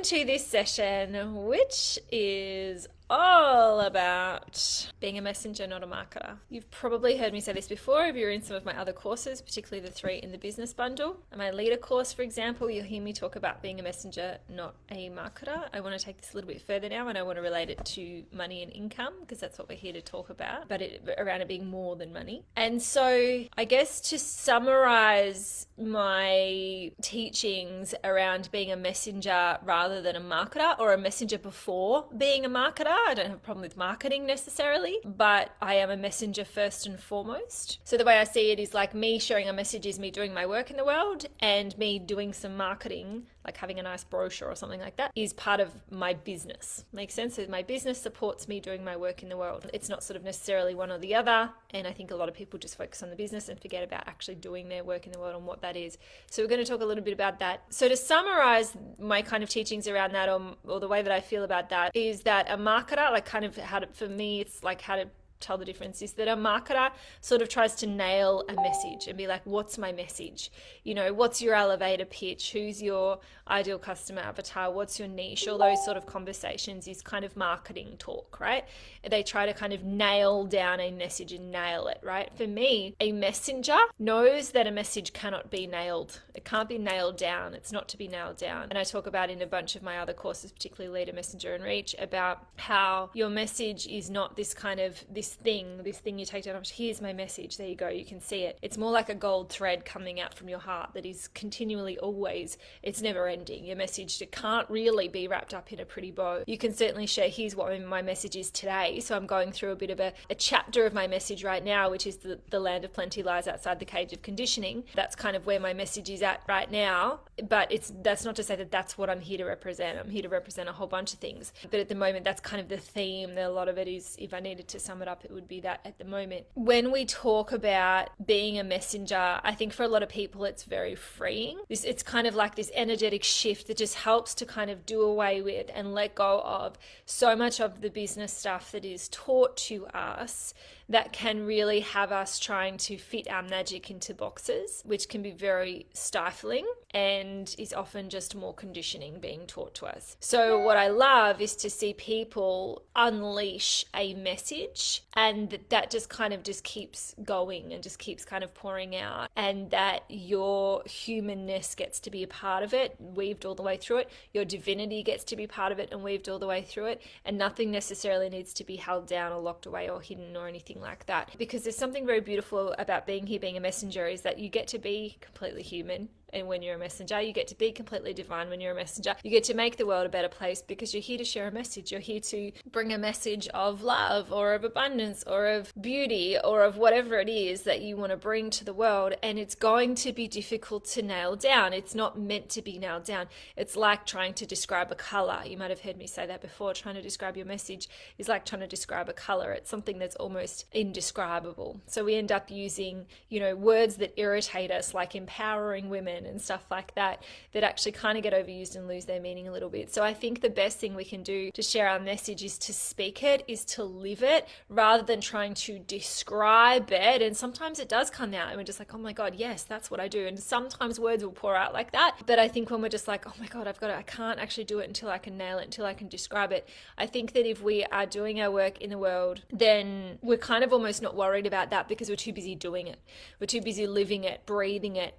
Welcome to this session, which is all about being a messenger, not a marketer. You've probably heard me say this before if you're in some of my other courses, particularly the 3 in the business bundle. In my leader course, for example, you'll hear me talk about being a messenger, not a marketer. I want to take this a little bit further now, and I want to relate it to money and income, because that's what we're here to talk about, but around it being more than money. And so I guess to summarize my teachings around being a messenger rather than a marketer, or a messenger before being a marketer, I don't have a problem with marketing necessarily, but I am a messenger first and foremost. So the way I see it is like me sharing a message is me doing my work in the world, and me doing some marketing, like having a nice brochure or something like that, is part of my business. Makes sense? So my business supports me doing my work in the world. It's not sort of necessarily one or the other, and I think a lot of people just focus on the business and forget about actually doing their work in the world and what that is. So we're going to talk a little bit about that. So to summarize my kind of teachings around that, or the way that I feel about that, is that a marketer, like kind of how to, for me, it's like how to tell the difference, is that a marketer sort of tries to nail a message and be like, what's my message? You know, what's your elevator pitch? Who's your ideal customer avatar? What's your niche? All those sort of conversations is kind of marketing talk, right? They try to kind of nail down a message and nail it, right? For me, a messenger knows that a message cannot be nailed. It can't be nailed down. It's not to be nailed down. And I talk about in a bunch of my other courses, particularly Leader, Messenger, and Reach, about how your message is not this kind of, this thing you take down. Here's my message. There you go. You can see it. It's more like a gold thread coming out from your heart that is continually, always, it's never ending. Your message, it can't really be wrapped up in a pretty bow. You can certainly share, here's what my message is today. So I'm going through a bit of a chapter of my message right now, which is the land of plenty lies outside the cage of conditioning. That's kind of where my message is at right now. But that's not to say that that's what I'm here to represent. I'm here to represent a whole bunch of things. But at the moment, that's kind of the theme. A lot of it is, if I needed to sum it up, it would be that at the moment. When we talk about being a messenger, I think for a lot of people it's very freeing. It's kind of like this energetic shift that just helps to kind of do away with and let go of so much of the business stuff that is taught to us that can really have us trying to fit our magic into boxes, which can be very stifling and is often just more conditioning being taught to us. So what I love is to see people unleash a message, and that just kind of just keeps going and just keeps kind of pouring out, and that your humanness gets to be a part of it, weaved all the way through it. Your divinity gets to be part of it and weaved all the way through it, and nothing necessarily needs to be held down or locked away or hidden or anything like that. Because there's something very beautiful about being here, being a messenger, is that you get to be completely human. And when you're a messenger, you get to be completely divine. When you're a messenger, you get to make the world a better place, because you're here to share a message. You're here to bring a message of love or of abundance or of beauty or of whatever it is that you want to bring to the world. And it's going to be difficult to nail down. It's not meant to be nailed down. It's like trying to describe a color. You might have heard me say that before. Trying to describe your message is like trying to describe a color. It's something that's almost indescribable. So we end up using, words that irritate us, like empowering women and stuff like that actually kind of get overused and lose their meaning a little bit. So I think the best thing we can do to share our message is to speak it, is to live it, rather than trying to describe it. And sometimes it does come out and we're just like, oh my God, yes, that's what I do. And sometimes words will pour out like that. But I think when we're just like, oh my God, I can't actually do it until I can nail it, until I can describe it. I think that if we are doing our work in the world, then we're kind of almost not worried about that, because we're too busy doing it. We're too busy living it, breathing it,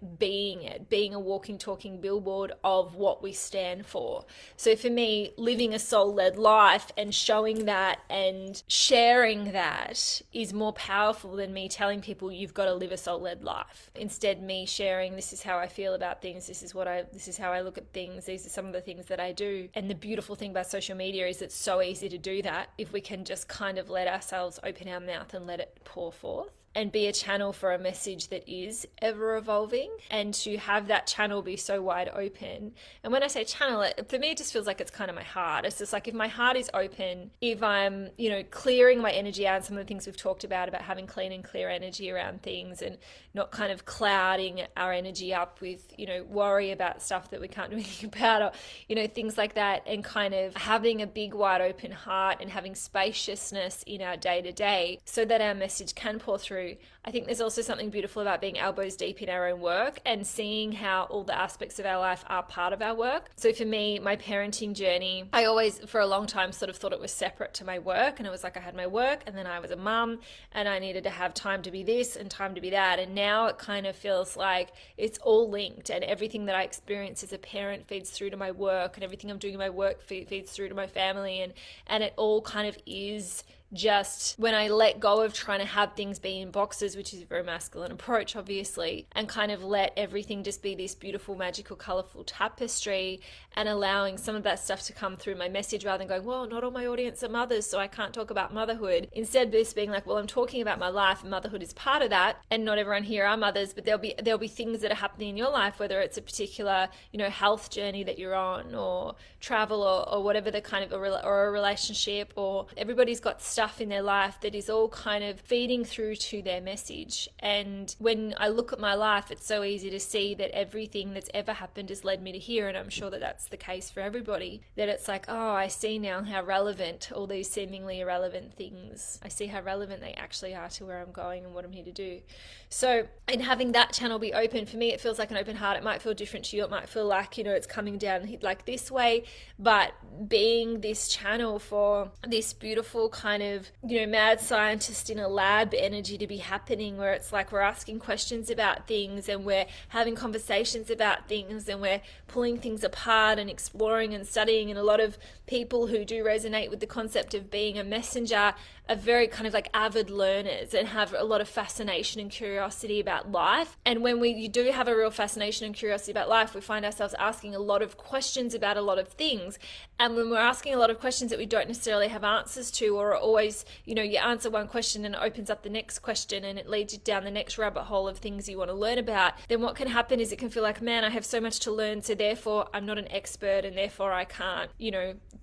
being a walking, talking billboard of what we stand for. So for me, living a soul-led life and showing that and sharing that is more powerful than me telling people you've got to live a soul-led life. Instead, me sharing, this is how I feel about things, this is how I look at things, these are some of the things that I do. And the beautiful thing about social media is it's so easy to do that if we can just kind of let ourselves open our mouth and let it pour forth, and be a channel for a message that is ever evolving, and to have that channel be so wide open. And when I say channel, for me, it just feels like it's kind of my heart. It's just like, if my heart is open, if I'm, clearing my energy out, and some of the things we've talked about having clean and clear energy around things, and not kind of clouding our energy up with, worry about stuff that we can't do anything about, or, things like that, and kind of having a big, wide open heart and having spaciousness in our day to day, so that our message can pour through. I think there's also something beautiful about being elbows deep in our own work and seeing how all the aspects of our life are part of our work. So for me, my parenting journey, I always, for a long time, sort of thought it was separate to my work. And it was like I had my work and then I was a mum and I needed to have time to be this and time to be that. And now it kind of feels like it's all linked, and everything that I experience as a parent feeds through to my work, and everything I'm doing in my work feeds through to my family. And it all kind of is just when I let go of trying to have things be in boxes, which is a very masculine approach, obviously, and kind of let everything just be this beautiful, magical, colorful tapestry, and allowing some of that stuff to come through my message rather than going, well, not all my audience are mothers, so I can't talk about motherhood. Instead, this being like, well, I'm talking about my life and motherhood is part of that, and not everyone here are mothers, but there'll be things that are happening in your life, whether it's a particular, health journey that you're on, or travel, or whatever the kind of, or a relationship, or everybody's got stuff in their life that is all kind of feeding through to their message. And when I look at my life, it's so easy to see that everything that's ever happened has led me to here, and I'm sure that that's the case for everybody, that it's like, oh, I see now how relevant all these seemingly irrelevant things, I see how relevant they actually are to where I'm going and what I'm here to do. So in having that channel be open, for me it feels like an open heart. It might feel different to you, it might feel like it's coming down like this way, but being this channel for this beautiful kind of mad scientist in a lab energy to be happening, where it's like we're asking questions about things and we're having conversations about things and we're pulling things apart and exploring and studying. And a lot of people who do resonate with the concept of being a messenger are very kind of like avid learners and have a lot of fascination and curiosity about life. And when you do have a real fascination and curiosity about life, we find ourselves asking a lot of questions about a lot of things. And when we're asking a lot of questions that we don't necessarily have answers to, or are always, you answer one question and it opens up the next question and it leads you down the next rabbit hole of things you want to learn about, then what can happen is it can feel like, man, I have so much to learn, so therefore I'm not an expert and therefore I can't,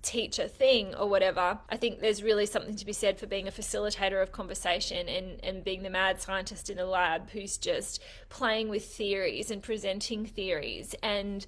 teach a thing or whatever. I think there's really something to be said for being a facilitator of conversation and being the mad scientist in a lab who's just playing with theories and presenting theories and,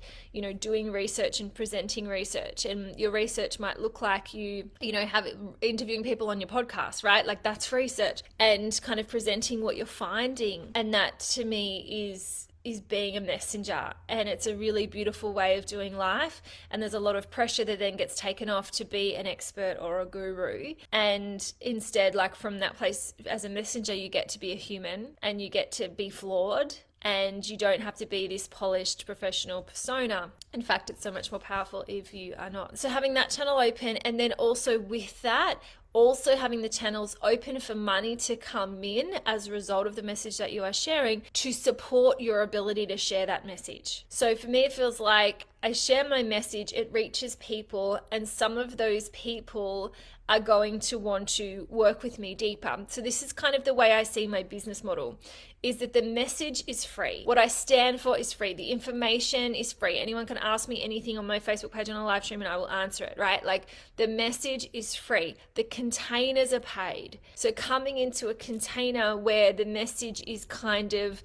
doing research and presenting research. And your research might look like you have interviewing people on your podcast, right? Like that's research, and kind of presenting what you're finding. And that to me is being a messenger, and it's a really beautiful way of doing life. And there's a lot of pressure that then gets taken off to be an expert or a guru, and instead, like from that place as a messenger, you get to be a human and you get to be flawed, and you don't have to be this polished professional persona. In fact, it's so much more powerful if you are not. So having that channel open, and then also with that, also having the channels open for money to come in as a result of the message that you are sharing to support your ability to share that message. So for me, it feels like I share my message, it reaches people, and some of those people are going to want to work with me deeper. So this is kind of the way I see my business model, is that the message is free. What I stand for is free. The information is free. Anyone can ask me anything on my Facebook page on a live stream and I will answer it, right? Like the message is free. The containers are paid. So coming into a container where the message is kind of,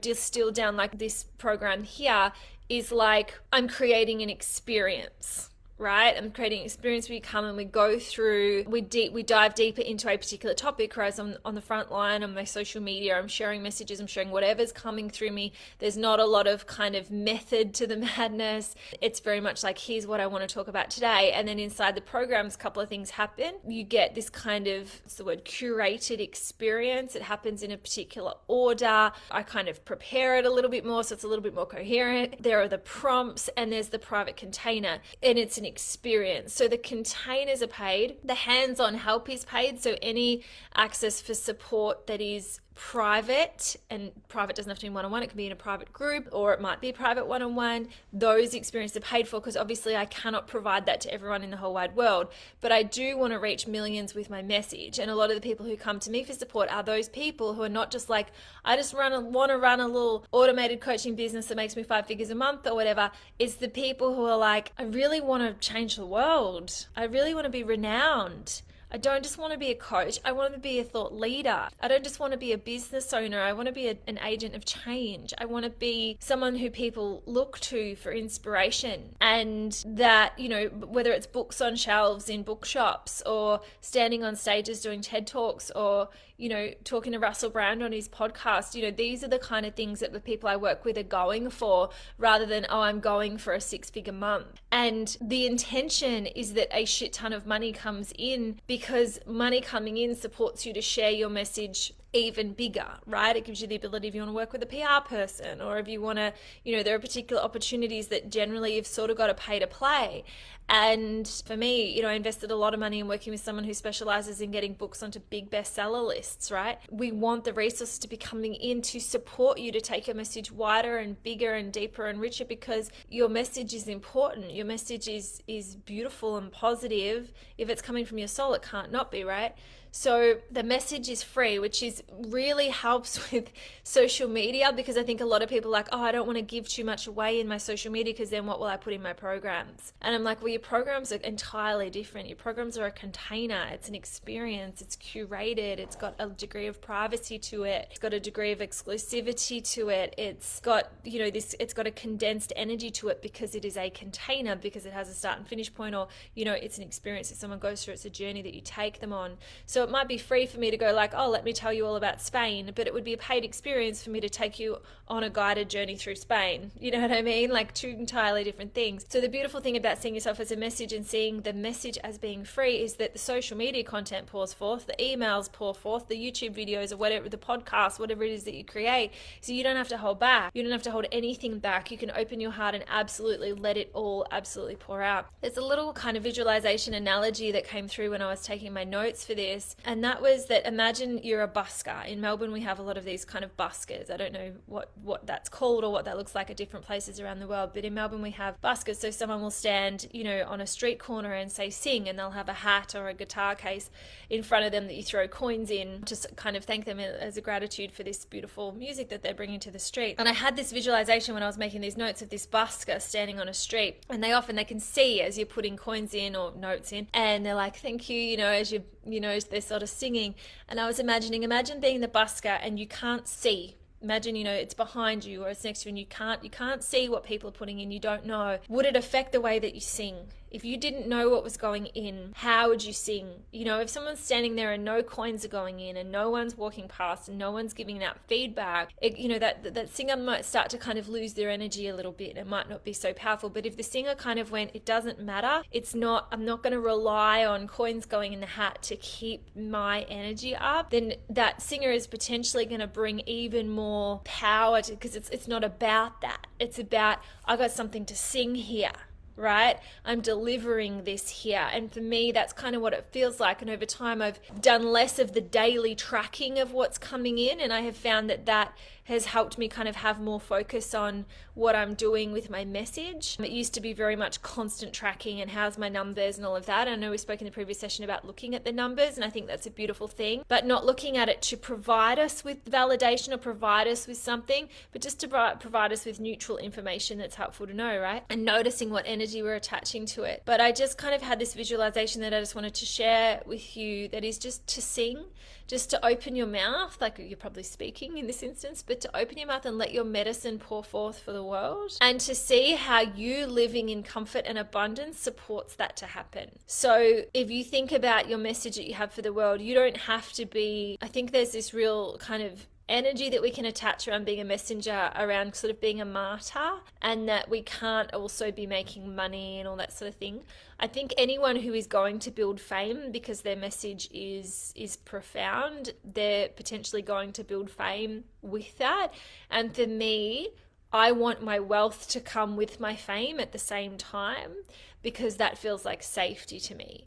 distilled down like this program here is like I'm creating an experience. Right? I'm creating an experience where you come and we go through, we dive deeper into a particular topic, whereas on the front line, on my social media, I'm sharing messages, I'm sharing whatever's coming through me. There's not a lot of kind of method to the madness. It's very much like, here's what I want to talk about today. And then inside the programs, a couple of things happen. You get this kind of, what's the word, curated experience. It happens in a particular order. I kind of prepare it a little bit more, so it's a little bit more coherent. There are the prompts and there's the private container, and it's an experience. So the containers are paid, the hands-on help is paid, so any access for support that is private, and private doesn't have to be one-on-one, it can be in a private group or it might be a private one-on-one, those experiences are paid for, because obviously I cannot provide that to everyone in the whole wide world, but I do want to reach millions with my message. And a lot of the people who come to me for support are those people who are not just like, I just want to run a little automated coaching business that makes me 5 figures a month or whatever. It's the people who are like, I really want to change the world, I really want to be renowned, I don't just want to be a coach, I want to be a thought leader. I don't just want to be a business owner, I want to be an agent of change. I want to be someone who people look to for inspiration. And that, whether it's books on shelves in bookshops or standing on stages doing TED Talks or, talking to Russell Brand on his podcast, these are the kind of things that the people I work with are going for, rather than, oh, I'm going for a 6-figure month. And the intention is that a shit ton of money comes in, because money coming in supports you to share your message even bigger, right? It gives you the ability, if you want to work with a PR person, or if you want to, there are particular opportunities that generally you've sort of got to pay to play. And for me, I invested a lot of money in working with someone who specializes in getting books onto big bestseller lists, right? We want the resources to be coming in to support you to take your message wider and bigger and deeper and richer, because your message is important. Your message is beautiful and positive. If it's coming from your soul, it can't not be, right? So the message is free, which is really helps with social media, because I think a lot of people are like, oh, I don't want to give too much away in my social media, because then what will I put in my programs? And I'm like, well, your programs are entirely different. Your programs are a container. It's an experience. It's curated. It's got a degree of privacy to it. It's got a degree of exclusivity to it. It's got, it's got a condensed energy to it, because it is a container, because it has a start and finish point, or, it's an experience that someone goes through. It's a journey that you take them on. So it might be free for me to go like, oh, let me tell you all about Spain, but it would be a paid experience for me to take you on a guided journey through Spain. You know what I mean? Like two entirely different things. So the beautiful thing about seeing yourself as a message and seeing the message as being free is that the social media content pours forth, the emails pour forth, the YouTube videos, or whatever, the podcast, whatever it is that you create. So you don't have to hold back. You don't have to hold anything back. You can open your heart and absolutely let it all absolutely pour out. There's a little kind of visualization analogy that came through when I was taking my notes for this. And that was that, imagine you're a busker. In Melbourne, we have a lot of these kind of buskers. I don't know what that's called or what that looks like at different places around the world. But in Melbourne, we have buskers. So someone will stand, on a street corner and say, sing, and they'll have a hat or a guitar case in front of them that you throw coins in to kind of thank them as a gratitude for this beautiful music that they're bringing to the street. And I had this visualization when I was making these notes of this busker standing on a street. And they can see as you're putting coins in or notes in, and they're like, thank you, as you, they're sort of singing. And I was imagine being the busker and you can't see. Imagine, it's behind you or it's next to you and you can't see what people are putting in. You don't know. Would it affect the way that you sing? If you didn't know what was going in, how would you sing? If someone's standing there and no coins are going in and no one's walking past and no one's giving that feedback, that singer might start to kind of lose their energy a little bit. It might not be so powerful. But if the singer kind of went, it doesn't matter, I'm not going to rely on coins going in the hat to keep my energy up, then that singer is potentially going to bring even more power to, because it's not about that. It's about, I got something to sing here. Right? I'm delivering this here. And for me, that's kind of what it feels like. And over time, I've done less of the daily tracking of what's coming in. And I have found that has helped me kind of have more focus on what I'm doing with my message. It used to be very much constant tracking and how's my numbers and all of that. I know we spoke in the previous session about looking at the numbers, and I think that's a beautiful thing, but not looking at it to provide us with validation or provide us with something, but just to provide us with neutral information that's helpful to know, right? And noticing what energy we're attaching to it. But I just kind of had this visualization that I just wanted to share with you, that is just to sing, just to open your mouth, like you're probably speaking in this instance, but to open your mouth and let your medicine pour forth for the world, and to see how you living in comfort and abundance supports that to happen. So if you think about your message that you have for the world, you don't have to be, I think there's this real kind of energy that we can attach around being a messenger, around sort of being a martyr, and that we can't also be making money and all that sort of thing. I think anyone who is going to build fame because their message is profound, they're potentially going to build fame with that. And for me, I want my wealth to come with my fame at the same time, because that feels like safety to me.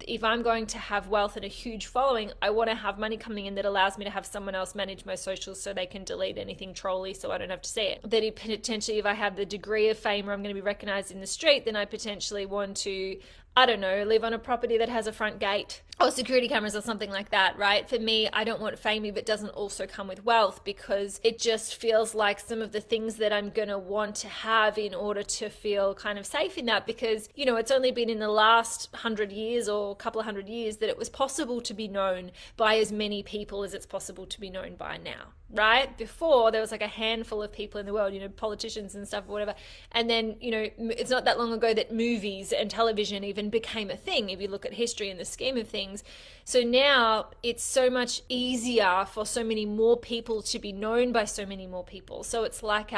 If I'm going to have wealth and a huge following, I want to have money coming in that allows me to have someone else manage my socials so they can delete anything trolly so I don't have to see it. That potentially, if I have the degree of fame where I'm going to be recognized in the street, then I potentially want to, I don't know, live on a property that has a front gate or security cameras or something like that, right? For me, I don't want fame if it doesn't also come with wealth, because it just feels like some of the things that I'm going to want to have in order to feel kind of safe in that, because, it's only been in the last 100 years or a couple of 100 years that it was possible to be known by as many people as it's possible to be known by now. right? Before, there was like a handful of people in the world, politicians and stuff or whatever. And then, it's not that long ago that movies and television even became a thing, if you look at history in the scheme of things. So now it's so much easier for so many more people to be known by so many more people. So it's like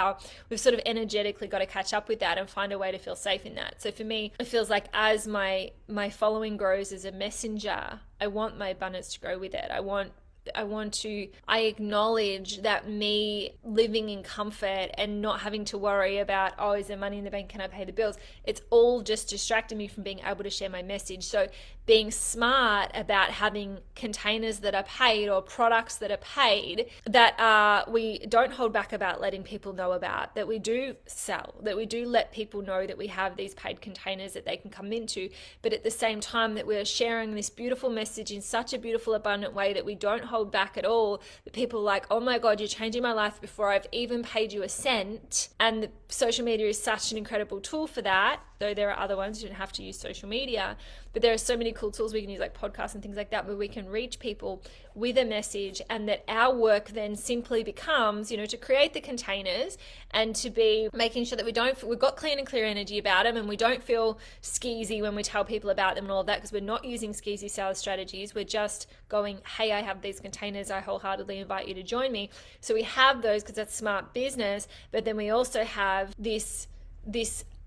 we've sort of energetically got to catch up with that and find a way to feel safe in that. So for me, it feels like as my following grows as a messenger, I want my abundance to grow with it. I acknowledge that me living in comfort and not having to worry about, oh, is there money in the bank? Can I pay the bills? It's all just distracting me from being able to share my message. So being smart about having containers that are paid or products that are paid that we don't hold back about letting people know about, that we do sell, that we do let people know that we have these paid containers that they can come into, but at the same time that we're sharing this beautiful message in such a beautiful, abundant way that we don't hold back at all, that people are like, oh my God, you're changing my life before I've even paid you a cent. And social media is such an incredible tool for that, though there are other ones. You don't have to use social media, but there are so many cool tools we can use, like podcasts and things like that, where we can reach people with a message, and that our work then simply becomes, to create the containers and to be making sure that we've got clean and clear energy about them, and we don't feel skeezy when we tell people about them and all of that, because we're not using skeezy sales strategies. We're just going, hey, I have these containers, I wholeheartedly invite you to join me. So we have those because that's smart business, but then we also have this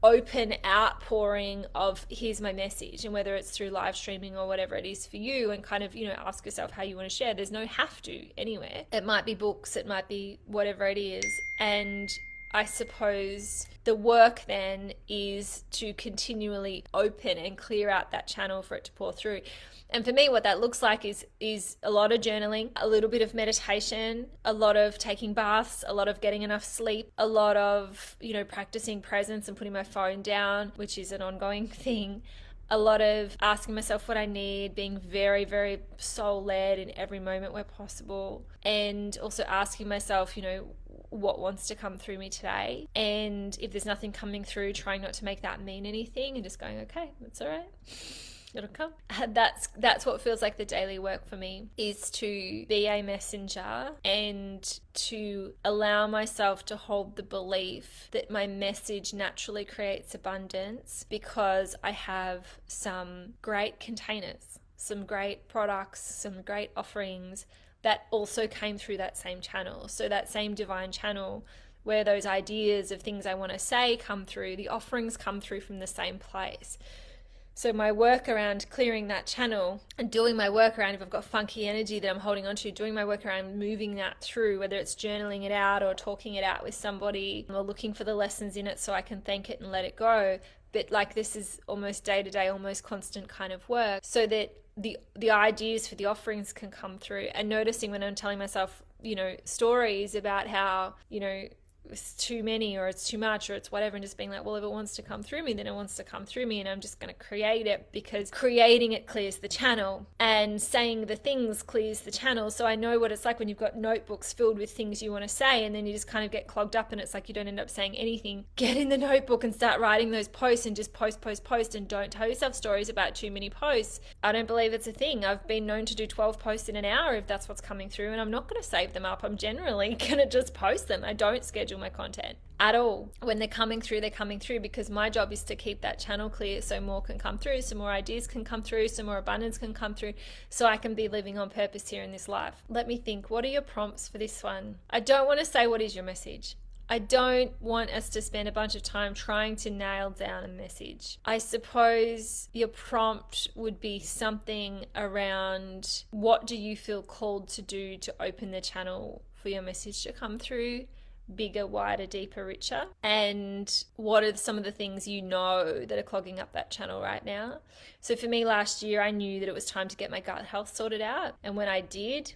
open outpouring of here's my message, and whether it's through live streaming or whatever it is for you, and kind of ask yourself how you want to share. There's no have to anywhere. It might be books, it might be whatever it is. And I suppose the work then is to continually open and clear out that channel for it to pour through. And for me, what that looks like is a lot of journaling, a little bit of meditation, a lot of taking baths, a lot of getting enough sleep, a lot of, practicing presence and putting my phone down, which is an ongoing thing. A lot of asking myself what I need, being very, very soul-led in every moment where possible. And also asking myself, what wants to come through me today. And if there's nothing coming through, trying not to make that mean anything and just going, okay, that's all right. It'll come. That's what feels like the daily work for me, is to be a messenger and to allow myself to hold the belief that my message naturally creates abundance, because I have some great containers, some great products, some great offerings that also came through that same channel. So that same divine channel where those ideas of things I want to say come through, the offerings come through from the same place. So my work around clearing that channel and doing my work around, if I've got funky energy that I'm holding on to, doing my work around moving that through, whether it's journaling it out or talking it out with somebody or looking for the lessons in it so I can thank it and let it go. But like, this is almost day-to-day, almost constant kind of work, so that the ideas for the offerings can come through. And noticing when I'm telling myself, stories about how, it's too many or it's too much or it's whatever, and just being like, well, if it wants to come through me, then it wants to come through me, and I'm just going to create it, because creating it clears the channel, and saying the things clears the channel. So I know what it's like when you've got notebooks filled with things you want to say, and then you just kind of get clogged up, and it's like you don't end up saying anything. Get in the notebook and start writing those posts, and just post, and don't tell yourself stories about too many posts. I don't believe it's a thing. I've been known to do 12 posts in an hour if that's what's coming through, and I'm not going to save them up. I'm generally going to just post them. I don't schedule my content at all. When they're coming through, because my job is to keep that channel clear so more can come through, so more ideas can come through, so more abundance can come through, so I can be living on purpose here in this life. Let me think, what are your prompts for this one? I don't want to say what is your message. I don't want us to spend a bunch of time trying to nail down a message. I suppose your prompt would be something around, what do you feel called to do to open the channel for your message to come through? Bigger, wider, deeper, richer? And what are some of the things that are clogging up that channel right now? So for me, last year, I knew that it was time to get my gut health sorted out. And when I did,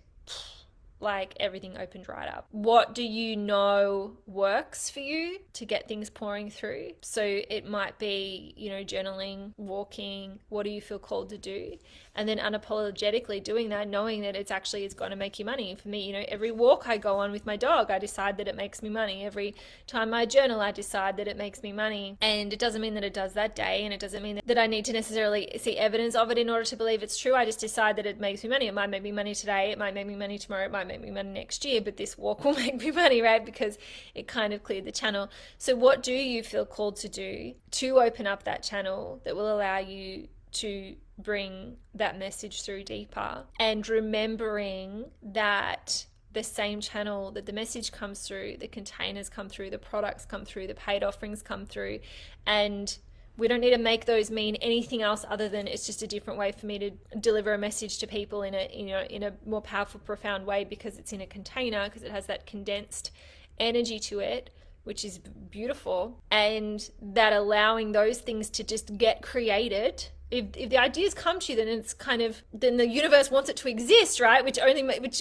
like, everything opened right up. What do you know works for you to get things pouring through? So it might be, journaling, walking. What do you feel called to do? And then unapologetically doing that, knowing that it's going to make you money. For me, every walk I go on with my dog, I decide that it makes me money. Every time I journal, I decide that it makes me money. And it doesn't mean that it does that day, and it doesn't mean that I need to necessarily see evidence of it in order to believe it's true. I just decide that it makes me money. It might make me money today, it might make me money tomorrow, it might make me money next year, but this walk will make me money, right? Because it kind of cleared the channel. So what do you feel called to do to open up that channel that will allow you to bring that message through deeper? And remembering that the same channel that the message comes through, the containers come through, the products come through, the paid offerings come through, and we don't need to make those mean anything else other than it's just a different way for me to deliver a message to people in a more powerful, profound way, because it's in a container, because it has that condensed energy to it, which is beautiful. And that allowing those things to just get created. If the ideas come to you, then it's kind of, then the universe wants it to exist, right? Which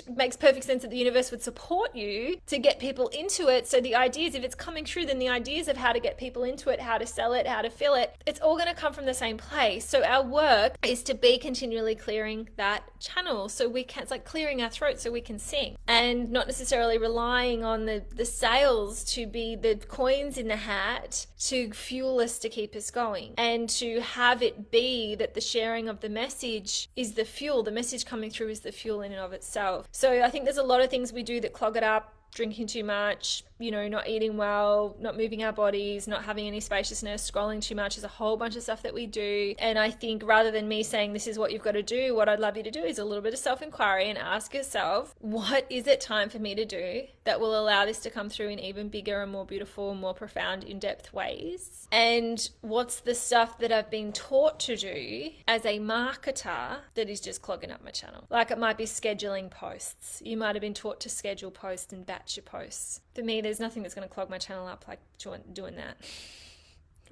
makes perfect sense that the universe would support you to get people into it. So the ideas, if it's coming through, then the ideas of how to get people into it, how to sell it, how to fill it, it's all going to come from the same place. So our work is to be continually clearing that channel. So we can, it's like clearing our throat so we can sing, and not necessarily relying on the sales to be the coins in the hat to fuel us, to keep us going, and to have it be that the sharing of the message is the fuel. The message coming through is the fuel in and of itself. So I think there's a lot of things we do that clog it up: drinking too much, not eating well, not moving our bodies, not having any spaciousness, scrolling too much. There's a whole bunch of stuff that we do. And I think rather than me saying this is what you've got to do, what I'd love you to do is a little bit of self-inquiry and ask yourself, what is it time for me to do that will allow this to come through in even bigger and more beautiful, more profound, in-depth ways? And what's the stuff that I've been taught to do as a marketer that is just clogging up my channel? Like, it might be scheduling posts. You might have been taught to schedule posts and batch your posts. For me, there's nothing that's going to clog my channel up like doing that.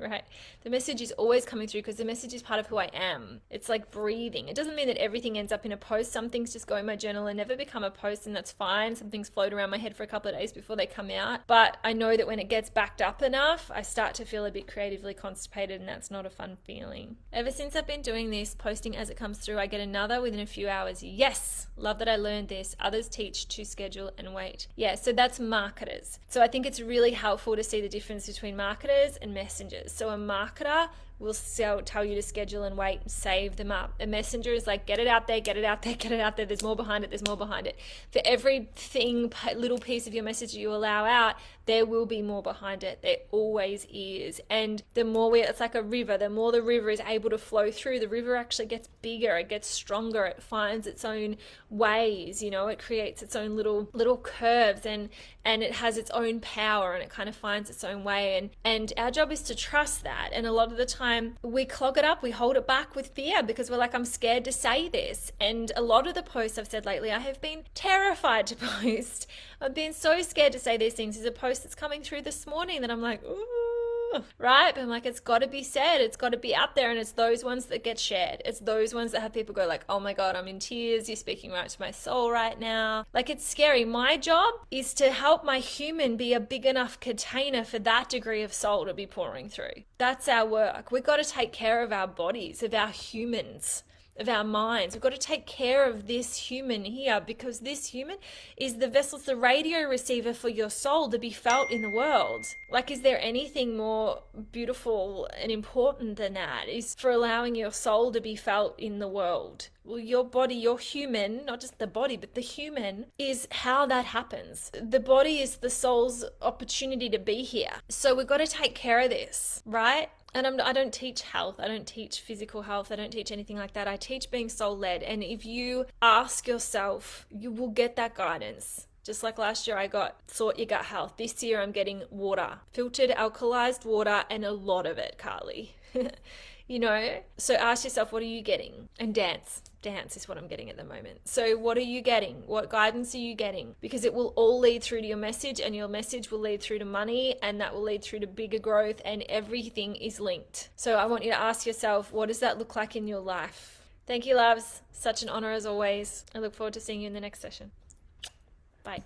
Right? The message is always coming through because the message is part of who I am. It's like breathing. It doesn't mean that everything ends up in a post. Some things just go in my journal and never become a post, and that's fine. Some things float around my head for a couple of days before they come out. But I know that when it gets backed up enough, I start to feel a bit creatively constipated, and that's not a fun feeling. Ever since I've been doing this, posting as it comes through, I get another within a few hours. Yes, love that I learned this. Others teach to schedule and wait. Yeah, so that's marketers. So I think it's really helpful to see the difference between marketers and messengers. So a marketer will tell you to schedule and wait and save them up. A messenger is like, get it out there, get it out there, get it out there. There's more behind it, there's more behind it. For everything, little piece of your message you allow out, there will be more behind it. There always is. And the more it's like a river, the more the river is able to flow through, the river actually gets bigger, it gets stronger, it finds its own ways, it creates its own little curves, and it has its own power, and it kind of finds its own way. And our job is to trust that. And a lot of the time we clog it up, we hold it back with fear because we're like, I'm scared to say this. And a lot of the posts I've said lately, I have been terrified to post. I've been so scared to say these things. There's a post that's coming through this morning that I'm like, ooh, right? But I'm like, it's got to be said, it's got to be out there. And it's those ones that get shared. It's those ones that have people go like, oh my God, I'm in tears, you're speaking right to my soul right now. Like, it's scary. My job is to help my human be a big enough container for that degree of soul to be pouring through. That's our work. We've got to take care of our bodies, of our humans, of our minds. We've got to take care of this human here, because this human is the vessel, it's the radio receiver for your soul to be felt in the world. Like, is there anything more beautiful and important than that? Is for allowing your soul to be felt in the world. Well, your body, your human, not just the body, but the human is how that happens. The body is the soul's opportunity to be here. So we've got to take care of this, right? And I don't teach health. I don't teach physical health. I don't teach anything like that. I teach being soul-led. And if you ask yourself, you will get that guidance. Just like last year, I got sort your gut health. This year, I'm getting water, filtered, alkalized water, and a lot of it, Carlie. So ask yourself, what are you getting? And dance is what I'm getting at the moment. So what are you getting? What guidance are you getting? Because it will all lead through to your message, and your message will lead through to money, and that will lead through to bigger growth, and everything is linked. So I want you to ask yourself, what does that look like in your life? Thank you, loves. Such an honor as always. I look forward to seeing you in the next session. Bye.